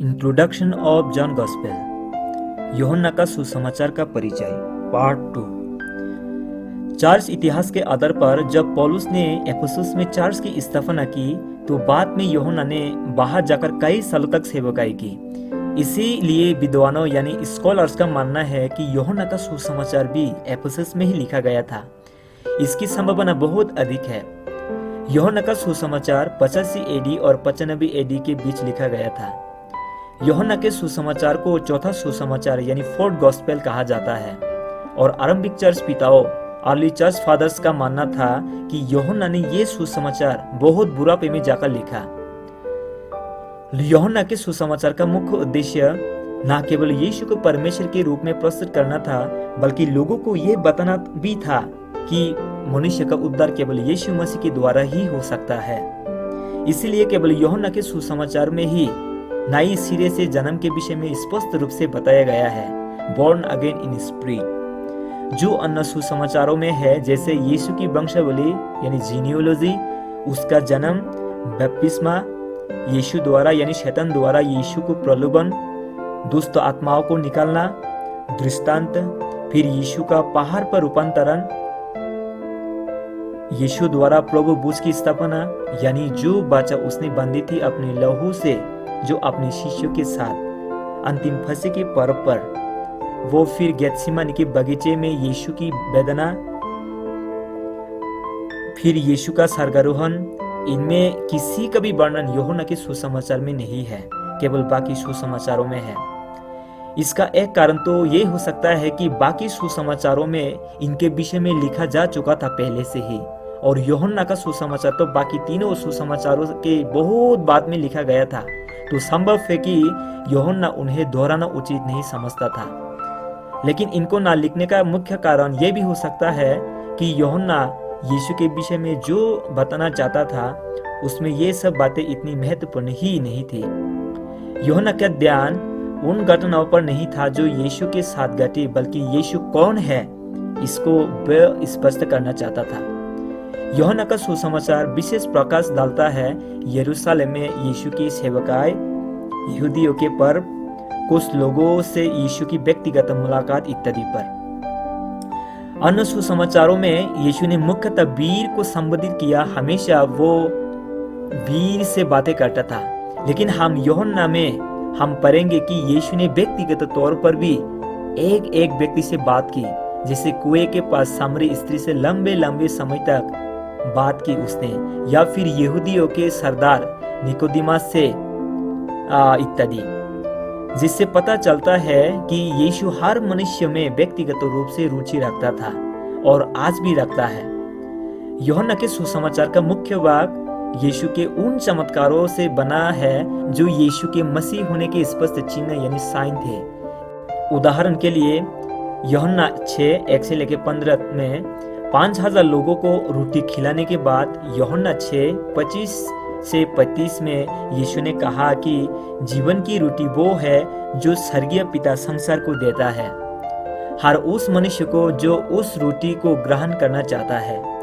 Introduction of John gospel, यूहन्ना का सुसमाचार का परिचय, पार्ट 2। चर्च इतिहास के आधार पर जब पौलुस ने एफेसुस में चर्च की स्थापना की तो बाद में यूहन्ना ने बाहर जाकर कई सालों तक सेवकाई की। इसीलिए विद्वानों यानी स्कॉलर्स का मानना है कि यूहन्ना का सुसमाचार भी एफेसुस में ही लिखा गया था। इसकी संभावना बहुत अधिक है। यूहन्ना का सुसमाचार 85 एडी और 95 एडी के बीच लिखा गया था। यूहन्ना के सुसमाचार को चौथा सुसमाचार यानी फोर्थ गॉस्पेल कहा जाता है और आरंभिक चर्च पिताओं अर्ली चर्च फादर्स का मानना था कि यूहन्ना ने ये सुसमाचार बहुत बुढ़ापे में जाकर लिखा। यूहन्ना के सुसमाचार का मुख्य उद्देश्य न केवल यीशु को परमेश्वर के रूप में प्रस्तुत करना था, बल्कि लोगों को यह बताना भी था कि मनुष्य का उद्धार केवल यीशु मसीह के द्वारा ही हो सकता है। इसीलिए केवल यूहन्ना के सुसमाचार में ही नई सिरे से जन्म के विषय में स्पष्ट रूप से बताया गया है, बोर्न अगेन इन स्पिरिट। जो अन्य सुसमाचारों में है, जैसे यीशु की वंशावली यानी जीनियोलॉजी, उसका जन्म, बपतिस्मा, यीशु द्वारा यानी शैतान द्वारा यीशु को प्रलोभन, दुष्ट आत्माओं को निकालना, दृष्टांत, फिर यीशु का पहाड़ पर रूपांतरण, यीशु द्वारा प्रभु बुझ की स्थापना यानी जो बाचा उसने बांधी थी अपने लहू से, जो अपने शिष्यों के साथ अंतिम फंसे के पर्व पर, वो फिर गेत्सेमानी के बगीचे में यीशु की वेदना, फिर यीशु का स्वर्गारोहण, इनमें किसी का भी वर्णन यूहन्ना के सुसमाचार में नहीं है, केवल बाकी सुसमाचारों में है। इसका एक कारण तो ये हो सकता है कि बाकी सुसमाचारों में इनके विषय में लिखा जा चुका था पहले से ही, और यूहन्ना का सुसमाचार तो बाकी तीनों सुसमाचारों के बहुत बाद में लिखा गया था, तो संभव है कि यूहन्ना उन्हें दोहराना उचित नहीं समझता था। लेकिन इनको ना लिखने का मुख्य कारण यह भी हो सकता है कि यूहन्ना यीशु के विषय में जो बताना चाहता था उसमें ये सब बातें इतनी महत्वपूर्ण ही नहीं थी। यूहन्ना का ध्यान उन घटनाओं पर नहीं था जो यीशु के साथ घटी, बल्कि यीशु कौन है इसको वह स्पष्ट करना चाहता था। यूहन्ना का सुसमाचार विशेष प्रकाश डालता है यरूशलेम में यीशु की सेवकाई, यहूदियों के पर्व, कुछ लोगों से यीशु की व्यक्तिगत मुलाकात इत्यादि पर। अन्य सुसमाचारों में यीशु ने मुख्यतः वीर को संबोधित किया, हमेशा वो वीर से बातें करता था। लेकिन हम यूहन्ना में हम पढ़ेंगे कि यीशु ने व्यक्तिगत तौर पर भी एक एक व्यक्ति से बात की, जैसे कुएं के पास सामरी स्त्री से लंबे लंबे समय तक बात की उसने, या फिर यहूदियों के सरदार निकोदिमस से इत्यादि, जिससे पता चलता है कि यीशु हर मनुष्य में व्यक्तिगत रूप से रुचि रखता था और आज भी रखता है। यूहन्ना के सुसमाचार का मुख्य भाग यीशु के उन चमत्कारों से बना है जो यीशु के मसीह होने के स्पष्ट चिन्ह यानी साइन थे। उदाहरण के लिए यूहन्ना 6:1-15 में 5000 लोगों को रोटी खिलाने के बाद यूहन्ना 6:25-35 में यीशु ने कहा कि जीवन की रोटी वो है जो स्वर्गीय पिता संसार को देता है, हर उस मनुष्य को जो उस रोटी को ग्रहण करना चाहता है।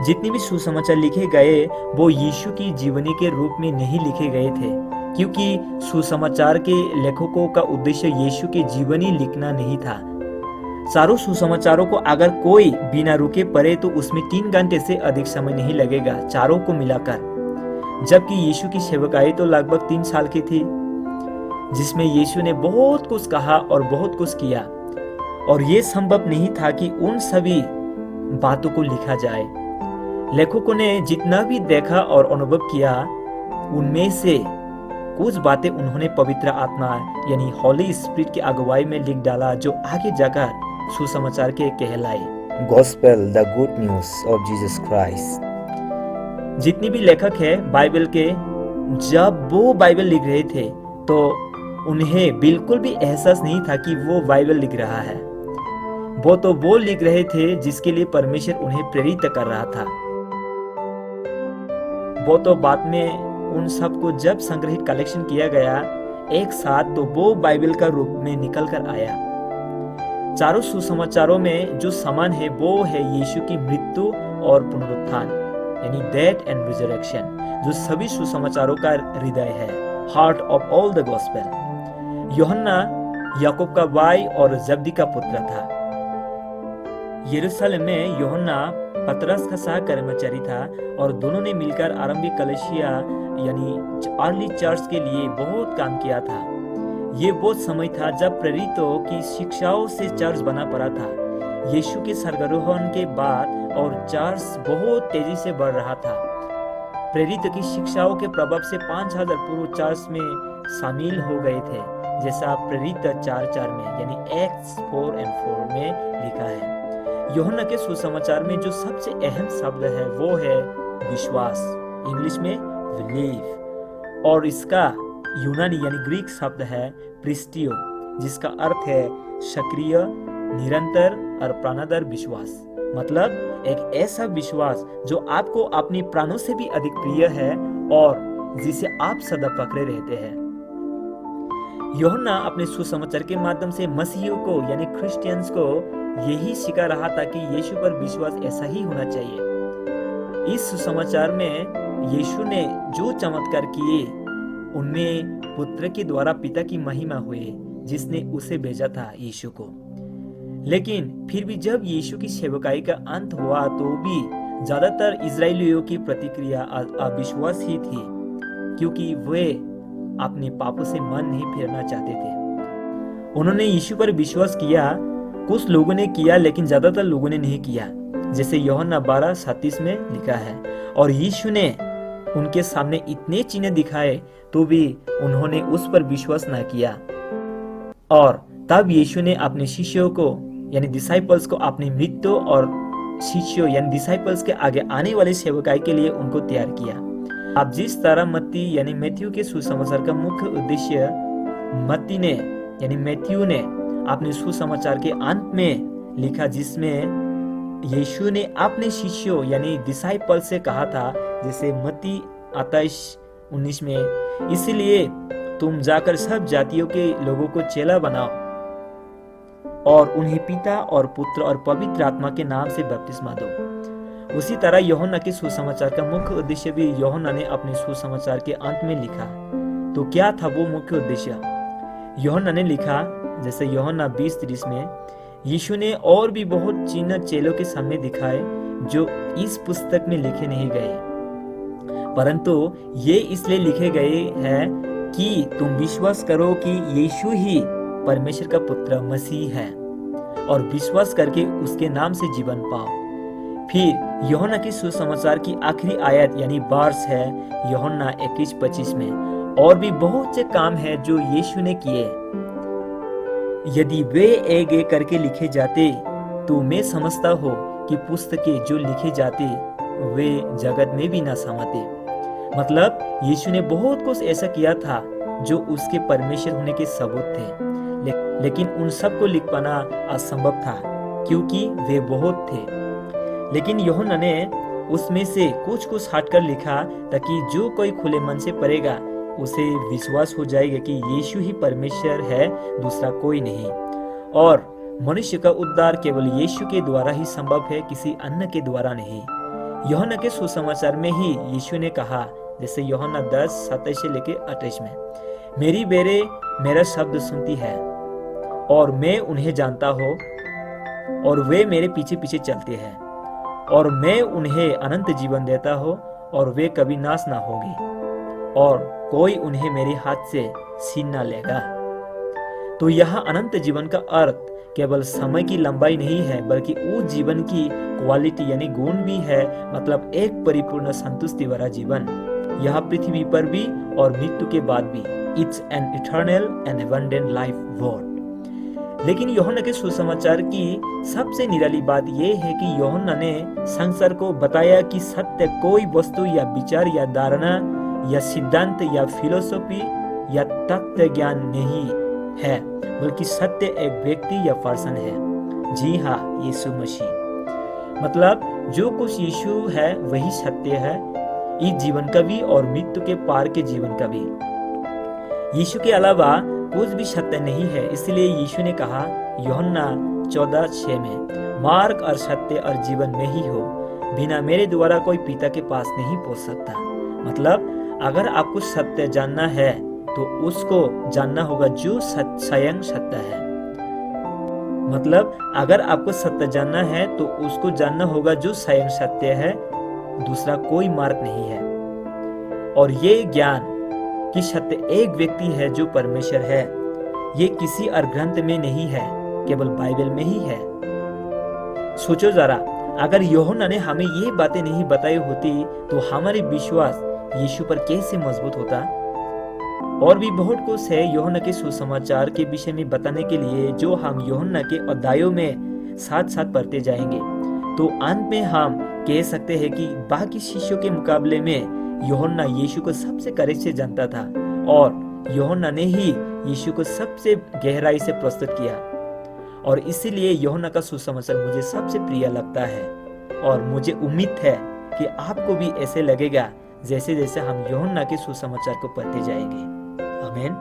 जितने भी सुसमाचार लिखे गए वो यीशु की जीवनी के रूप में नहीं लिखे गए थे, क्योंकि सुसमाचार के लेखकों का उद्देश्य यीशु के जीवनी लिखना नहीं था। चारों सुसमाचारों को अगर कोई बिना रुके पढ़े तो उसमें 3 घंटे से अधिक समय नहीं लगेगा चारों को मिलाकर, जबकि यीशु की सेवकाई तो लगभग 3 साल की थी, जिसमें यीशु ने बहुत कुछ कहा और बहुत कुछ किया, और ये संभव नहीं था कि उन सभी बातों को लिखा जाए। लेखकों ने जितना भी देखा और अनुभव किया उनमें से कुछ बातें उन्होंने पवित्र आत्मा यानी होली स्पिरिट की अगुवाई में लिख डाला, जो आगे जाकर सुसमाचार के कहलाए। Gospel, the good news of Jesus Christ. जितने भी लेखक है बाइबल के, जब वो बाइबल लिख रहे थे तो उन्हें बिल्कुल भी एहसास नहीं था कि वो बाइबल लिख रहा है। वो तो वो लिख रहे थे जिसके लिए परमेश्वर उन्हें प्रेरित कर रहा था। वो तो बाद में उन सब को जब संग्रहित कलेक्शन किया गया एक साथ, तो वो बाइबल का रूप में निकल कर आया। चारों सुसमाचारों में जो समान है वो है यीशु की मृत्यु और पुनरुत्थान यानी डेथ एंड रिजरेक्शन, जो सभी सुसमाचारों का हृदय है, heart of all the gospel. यूहन्ना याकूब का भाई और जब्दी का पुत्र था। यरूशलेम में यूहन्ना पतरस का सह कर्मचारी था और दोनों ने मिलकर आरंभिक कलीसिया यानी अर्ली चर्च के लिए बहुत काम किया था। ये वो समय था जब प्रेरितों की शिक्षाओं से चर्च बना पड़ा था। यीशु के स्वर्गारोहण के बाद और चर्च बहुत तेजी से बढ़ रहा था। प्रेरितों की शिक्षाओं के प्रभाव से 5000 पूर्व चर्च में शामिल हो गए थे, जैसा प्रेरित 4:4 में यानी एक्ट्स 4:4 में लिखा है। यूहन्ना के सुसमाचार में जो सबसे अहम शब्द है वो है विश्वास, इंग्लिश में बिलीव, और इसका यूनानी यानी ग्रीक शब्द है प्रिस्टियो, जिसका अर्थ है सक्रिय, निरंतर और प्राणोदर विश्वास। मतलब एक ऐसा विश्वास जो आपको अपने प्राणों से भी अधिक प्रिय है और जिसे आप सदा पकड़े रहते हैं। यूहन्ना अपने सुसमाचार के माध्यम से मसीहियों को यानी क्रिश्चियंस को यही सिखा रहा था कि यीशु पर विश्वास ऐसा ही होना चाहिए। इस सुसमाचार में यीशु ने जो चमत्कार किए उनमें पुत्र के द्वारा पिता की महिमा हुई, जिसने उसे भेजा था यीशु को। लेकिन फिर भी जब यीशु की सेवकाई का अंत हुआ तो भी ज्यादातर इजरायलियों की प्रतिक्रिया अविश्वास ही थी, क्योंकि वे अपने पापों से मन नहीं फेरना चाहते थे। उन्होंने यीशु पर विश्वास किया, कुछ लोगों ने किया लेकिन ज्यादातर लोगों ने नहीं किया, जैसे यूहन्ना 12:37 में लिखा है। और यीशु ने उनके सामने इतने चिन्ह दिखाए तो भी उन्होंने उस पर विश्वास न किया। और तब यीशु ने अपने शिष्यों को यानी डिसाइपल्स को अपनी मृत्यु और शिष्यों यानी डिसाइपल्स के आगे आने वाली सेवकाई के लिए उनको तैयार किया। अब जिस तरह मत्ती यानी मैथ्यू के सुसमाचार का मुख्य उद्देश्य मैथ्यू ने अपने सुसमाचार के अंत में लिखा, जिसमें यीशु ने अपने शिष्यों यानी डिसाइपल से कहा था, जैसे मत्ती 28:19 में, इसलिए तुम जाकर सब जातियों के लोगों को चेला बनाओ और उन्हें पिता और पुत्र और पवित्र आत्मा के नाम से बपतिस्मा दो। उसी तरह यूहन्ना के सुसमाचार का मुख्य उद्देश्य भी यूहन्ना ने अपने सुसमाचार के अंत में लिखा। तो क्या था वो मुख्य उद्देश्य? यूहन्ना ने लिखा, जैसे यूहन्ना 20:30 में, यीशु ने और भी बहुत चिन्ह चेलों के सामने दिखाए जो इस पुस्तक में लिखे नहीं गए, परंतु ये इसलिए लिखे गए हैं कि तुम विश्वास करो कि यीशु ही परमेश्वर का पुत्र मसीह है और विश्वास करके उसके नाम से जीवन पाओ। फिर यूहन्ना की सुसमाचार की आखिरी आयत यानी वर्ष है यूहन्ना 21:25 में, और भी बहुत से काम है जो यीशु ने किए, यदि वे एक एक करके लिखे जाते तो मैं समझता हूँ कि पुस्तकें जो लिखे जाते वे जगत में भी न समाते। मतलब यीशु ने बहुत कुछ ऐसा किया था जो उसके परमेश्वर होने के सबूत थे, लेकिन उन सबको लिख पाना असंभव था क्योंकि वे बहुत थे। लेकिन यूहन्ना ने उसमें से कुछ हटकर लिखा ताकि जो कोई खुले मन से पढ़ेगा उसे विश्वास हो जाएगा कि यीशु ही परमेश्वर है, दूसरा कोई नहीं, और मनुष्य का उद्धार केवल यीशु के द्वारा ही संभव है, किसी अन्य के द्वारा नहीं। यूहन्ना के सुसमाचार में ही यीशु ने कहा, जैसे यूहन्ना 10:27 से लेके 28 में, मेरी बेरे मेरा शब्द सुनती है और मैं उन्हें जानता हूँ और वे मेरे पीछे पीछे चलते हैं और मैं उन्हें अनंत जीवन देता हूँ और वे कभी नाश ना होगी और कोई उन्हें मेरे हाथ से छीन ना लेगा। तो यहाँ अनंत जीवन का अर्थ केवल समय की लंबाई नहीं है, बल्कि उस जीवन की क्वालिटी यानी गुण भी है, मतलब एक परिपूर्ण संतुष्टि वाला जीवन, यह पृथ्वी पर भी और मृत्यु के बाद भी। It's an eternal and abundant life word. लेकिन यूहन्ना के सुसमाचार की सबसे निराली बात यह है कि यूहन्ना ने संसार को बताया कि सत्य कोई वस्तु या विचार या धारणा या सिद्धांत या फिलोसॉफी या तत्व ज्ञान नहीं है, बल्कि सत्य एक व्यक्ति या पर्सन है। जी हाँ, यीशु मसीह। मतलब जो कुछ यीशु है वही सत्य है, इस जीवन का भी और मृत्यु के पार के जीवन का भी। यीशु के अलावा कुछ भी सत्य नहीं है। इसलिए यीशु ने कहा यूहन्ना 14:6 में, मार्ग और सत्य और जीवन में ही हो, बिना मेरे द्वारा कोई पिता के पास नहीं पहुंच सकता। मतलब अगर आपको सत्य जानना है तो उसको जानना होगा जो स्वयं सत्य है। मतलब अगर आपको सत्य जानना है तो उसको जानना होगा जो स्वयं सत्य है, दूसरा कोई मार्ग नहीं है। और ये ज्ञान कि सत्य एक व्यक्ति है जो परमेश्वर है, ये किसी और ग्रंथ में नहीं है, केवल बाइबल में ही है। सोचो जरा, अगर यूहन्ना ने हमें ये बातें नहीं बताई होती तो हमारी विश्वास यीशु पर कैसे मजबूत होता। और भी बहुत कुछ है यूहन्ना के सुसमाचार के विषय में बताने के लिए, जो हम यूहन्ना के अध्यायों में साथ साथ पढ़ते जाएंगे। तो अंत में हम कह सकते हैं कि बाकी शिष्यों के मुकाबले में यूहन्ना यीशु को सबसे करीब से जानता था, और यूहन्ना ने ही यीशु को सबसे गहराई से प्रस्तुत किया। और इसीलिए यूहन्ना का सुसमाचार मुझे सबसे प्रिय लगता है, और मुझे उम्मीद है कि आपको भी ऐसे लगेगा जैसे जैसे हम यूहन्ना के सुसमाचार को पढ़ते जाएंगे। आमीन।